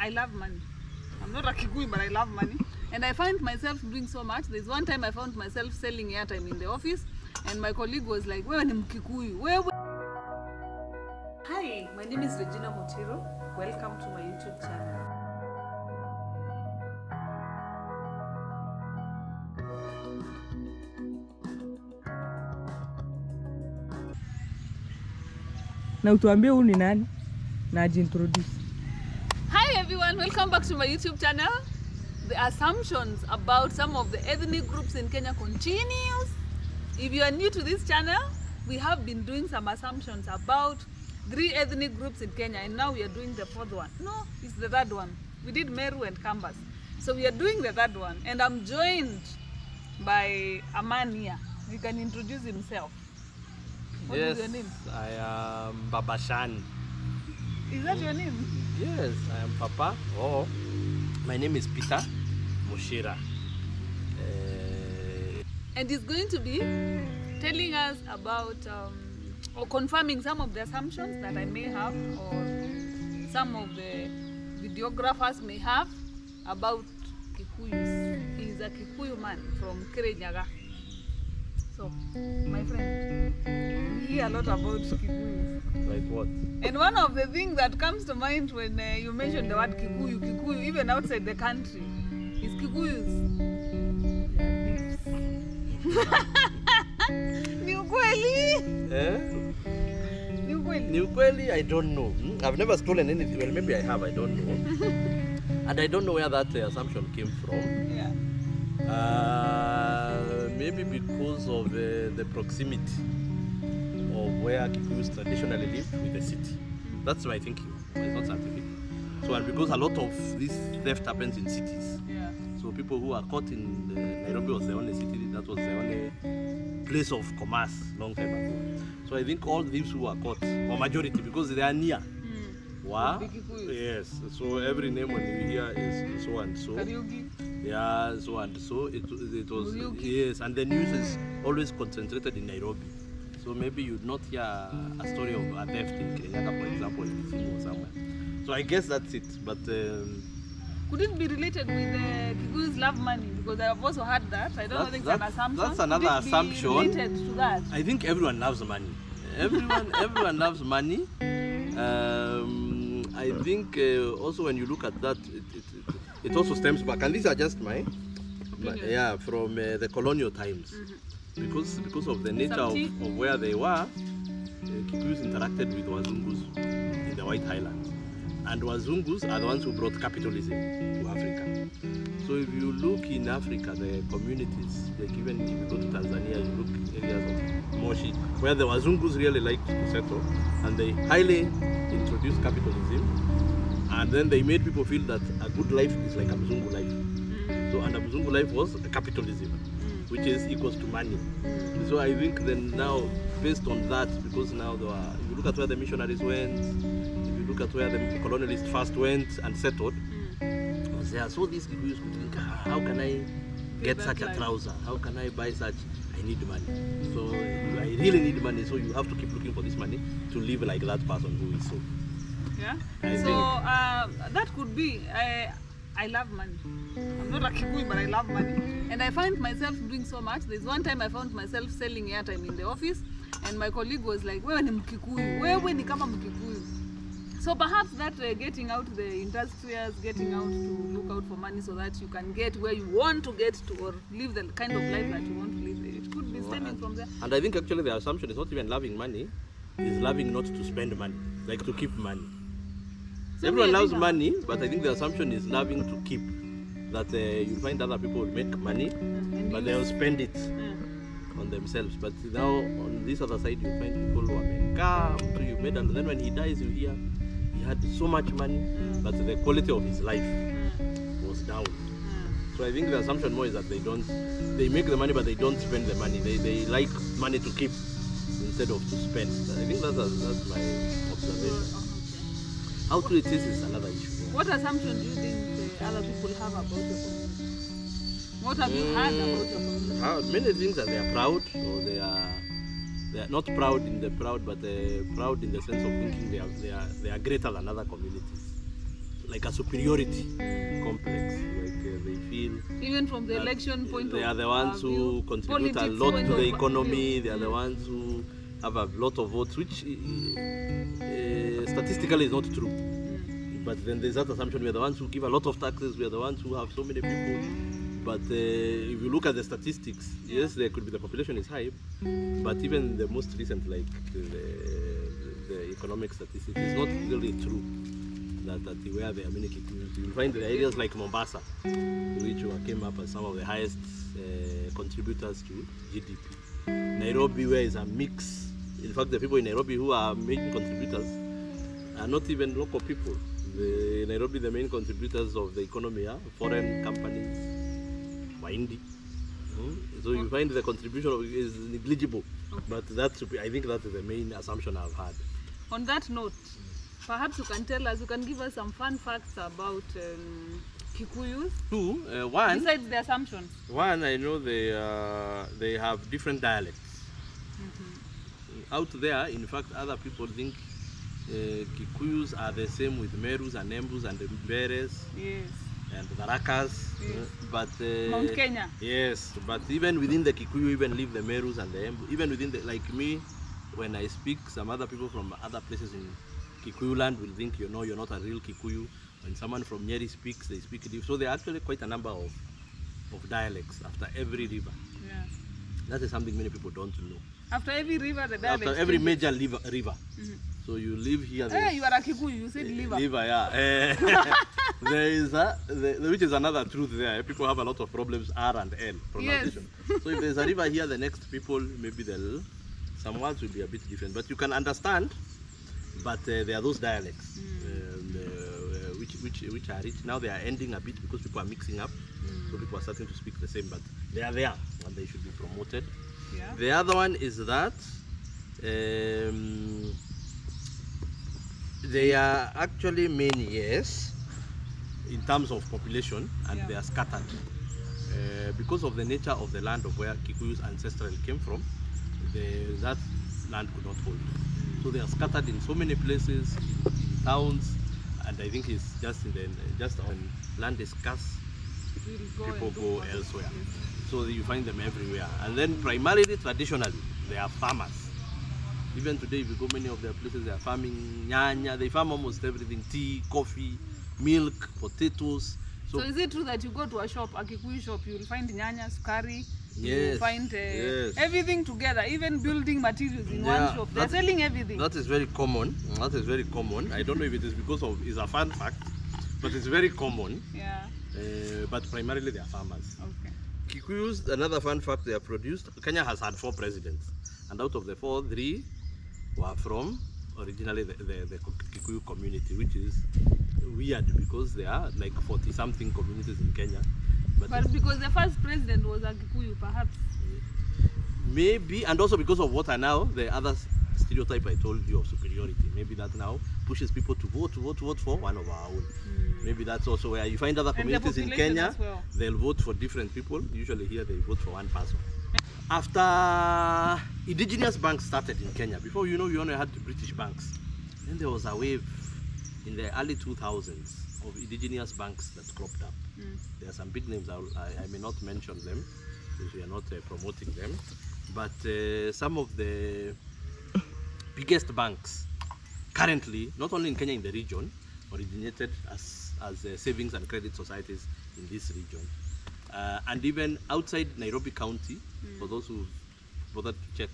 I love money. I'm not a Kikuyu, but I love money. And I find myself doing so much. There's one time I found myself selling airtime in the office, and my colleague was like, "Wewe ni Mkikuyu, wewe." Hi, my name is Regina Mutiro. Welcome to my YouTube channel. Na utuambie huyu ni nani na ajiintroduce. Hi everyone, welcome back to my YouTube channel. The assumptions about some of the ethnic groups in Kenya continues. If you are new to this channel, we have been doing some assumptions about 3 ethnic groups in Kenya, and now we are doing the 4th one. No, it's the 3rd one. We did Meru and Kambas. So we are doing the 3rd one, and I'm joined by a man here. He can introduce himself. What is your name? I am Baba Shan. Is that your name? Yes, I am Papa. Oh, my name is Peter Mushira. And he's going to be telling us about or confirming some of the assumptions that I may have, or some of the videographers may have about Kikuyus. He's a Kikuyu man from Kirinyaga. So, my friend, we hear a lot about Kikuyus. Like what? And one of the things that comes to mind when you mention the word Kikuyu, even outside the country, is Kikuyus. Ni ukweli? Ni ukweli? Ni ukweli, I don't know. I've never stolen anything. Well, maybe I have, I don't know. And I don't know where that assumption came from. Yeah. Maybe because of the proximity of where Kikuyus traditionally lived with the city. That's my thinking. It's not scientific. So, and because a lot of this theft happens in cities. Yeah. So people who are caught in Nairobi was the only city, that was the only place of commerce long time ago. So I think all thieves who are caught, or majority, because they are near, were, yes. So every name when you hear is so and so. Kariuki. Yeah, so and so. It was, yes, and the news is always concentrated in Nairobi. So maybe you'd not hear a story of a theft in Kirinyaga, for example, in Kisumu or somewhere. So I guess that's it. But could it be related with Kikuyus love money? Because I have also heard that. I don't know if it's an assumption. That's another assumption. Related to that? I think everyone loves money. Everyone loves money. I think also when you look at that, it also stems back, and these are just my yeah, from the colonial times. Because of the nature of where they were, Kikuyus interacted with Wazungus in the White Highlands. And Wazungus are the ones who brought capitalism to Africa. So if you look in Africa, the communities, like even if you go to Tanzania, you look areas of Moshi, where the Wazungus really liked to settle, and they highly introduced capitalism, and then they made people feel that a good life is like a Mzungu life. So, and a Mzungu life was capitalism, which is equals to money. So I think then now, based on that, because now there are, if you look at where the missionaries went, if you look at where the colonialists first went and settled, so these Kikuyus could think, how can I get such a trouser? How can I buy such? I need money. So I really need money, so you have to keep looking for this money to live like that person who is so. Yeah. That could be. I love money. I'm not a Kikuyu, but I love money. And I find myself doing so much. There's one time I found myself selling airtime in the office, and my colleague was like, "Wewe ni Mkikuyu. Wewe ni kama Mkikuyu." So perhaps that getting out the industrials, getting out to look out for money so that you can get where you want to get to, or live the kind of life that you want to live. It could be stemming from there. And I think actually the assumption is not even loving money, is loving not to spend money, like to keep money. So everyone loves money, but I think the assumption is loving to keep. That you find other people will make money, but they'll spend it on themselves. But now on this other side, you find people who are come to you made, and then when he dies, you hear he had so much money, but the quality of his life was down. So I think the assumption more is that they make the money, but they don't spend the money. They like money to keep instead of to spend. I think that's my observation. How true it is another issue. What assumption do you think other people have about your community? What have you heard about your community? Many things that they are proud, or they are not proud in the proud, but proud in the sense of thinking they are greater than other communities. like a superiority complex. Like they feel even from the election point they of are the ones who contribute a lot to the economy. They are the ones who have a lot of votes, which statistically is not true. But then there's that assumption we are the ones who give a lot of taxes. We are the ones who have so many people. But if you look at the statistics, yes, there could be the population is high, but even the most recent, like the economic statistics, is not really true that where there are many Kikuyus. You will find the areas like Mombasa, which came up as some of the highest contributors to GDP. Nairobi, where is a mix. In fact, the people in Nairobi who are main contributors are not even local people. In Nairobi, the main contributors of the economy are foreign companies, Waindi. So you find the contribution is negligible, but I think that's the main assumption I've had. On that note, perhaps you can tell us, you can give us some fun facts about Kikuyus. One. Besides the assumptions. One, I know they have different dialects. Out there, in fact, other people think Kikuyus are the same with Merus and Embus and the Mberes. Yes. And the Rakas, yes. But Mount Kenya. Yes, but even within the Kikuyu, even live the Merus and the Embu. Even within the, like me, when I speak, some other people from other places in Kikuyu land will think you're not a real Kikuyu. When someone from Nyeri speaks, they speak different. So there are actually quite a number of dialects after every river. Yeah. That is something many people don't know. After every river, the dialect. After every major river. So you live here. Hey, you are a Kikuyu. You said liver. Liver, yeah. There is which is another truth there. People have a lot of problems R and L pronunciation. Yes. So if there's a river here, the next people maybe some words will be a bit different, but you can understand. But there are those dialects which are rich. Now they are ending a bit because people are mixing up. So people are starting to speak the same, but they are there and they should be promoted. Yeah. The other one is that they are actually many, yes, in terms of population, and they are scattered. Because of the nature of the land of where Kikuyus ancestrally came from, that land could not hold. So they are scattered in so many places, in towns, and I think it's just when land is scarce, people go elsewhere. So you find them everywhere. And then primarily, traditionally, they are farmers. Even today, if you go many of their places, they are farming nyanya. They farm almost everything: tea, coffee, milk, potatoes. So is it true that you go to a shop, a Kikuyu shop, you will find nyanya, sukari, you will find everything together, even building materials in one shop. They're selling everything. That is very common. That is very common. I don't know if it is because of it's a fun fact, but it's very common. Yeah. But primarily they are farmers. Okay. Kikuyus, another fun fact they have produced. Kenya has had 4 presidents, and out of the 4, 3 were from originally the Kikuyu community, which is weird because there are like 40-something communities in Kenya. But because the first president was a Kikuyu, perhaps. Maybe, and also because of what are now the other stereotype I told you of superiority. Maybe that now pushes people to vote for one of our own. Maybe that's also where you find other communities in Kenya, they'll vote for different people. Usually here they vote for one person. After indigenous banks started in Kenya, before you only had the British banks. Then there was a wave in the early 2000s of indigenous banks that cropped up. There are some big names, I may not mention them because we are not promoting them. But some of the biggest banks currently, not only in Kenya, in the region, originated as savings and credit societies in this region. And even outside Nairobi County, for those who bothered to check,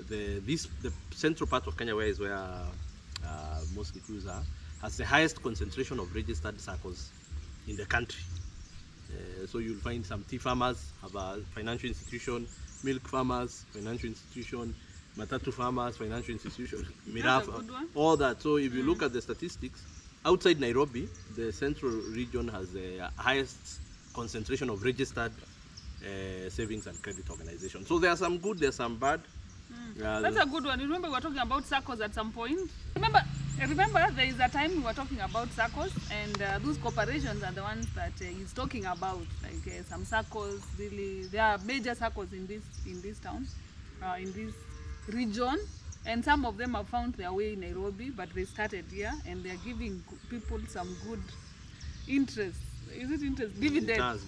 the central part of Kenya, where most Kikuyus are, has the highest concentration of registered circles in the country. So you'll find some tea farmers have a financial institution, milk farmers, financial institution, matatu farmers, financial institution, miraf, all that. So if you look at the statistics, outside Nairobi, the central region has the highest concentration of registered savings and credit organizations. So there are some good, there's some bad. That's a good one. You remember we were talking about circles at some point? Remember there is a time we were talking about circles, and those corporations are the ones that he's talking about. Like some circles, really, there are major circles in this town, in this region. And some of them have found their way in Nairobi, but they started here and they're giving people some good interest. Is it interest? Dividend.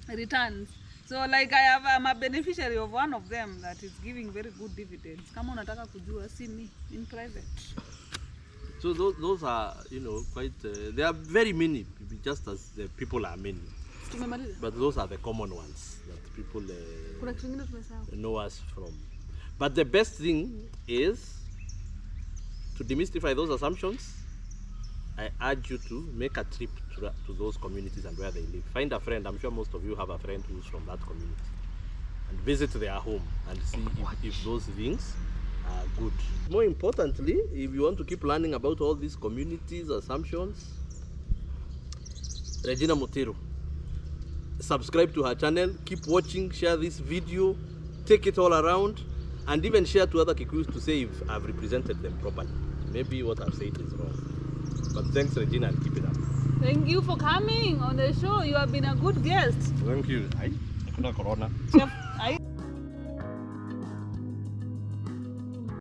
Returns. So like I'm a beneficiary of one of them that is giving very good dividends. Kama unataka kujua, see me in private. So those are, you know, quite, they are very many, just as the people are many. But those are the common ones that people know us from. But the best thing is to demystify those assumptions. I urge you to make a trip to those communities and where they live. Find a friend. I'm sure most of you have a friend who's from that community. And visit their home and see if those things are good. More importantly, if you want to keep learning about all these communities, assumptions, Regina Motero, subscribe to her channel, keep watching, share this video, take it all around, and even share to other Kikuyus to say if I've represented them properly. Maybe what I've said is wrong. But thanks, Regina, and keep it up. Thank you for coming on the show. You have been a good guest. Thank you. Chef,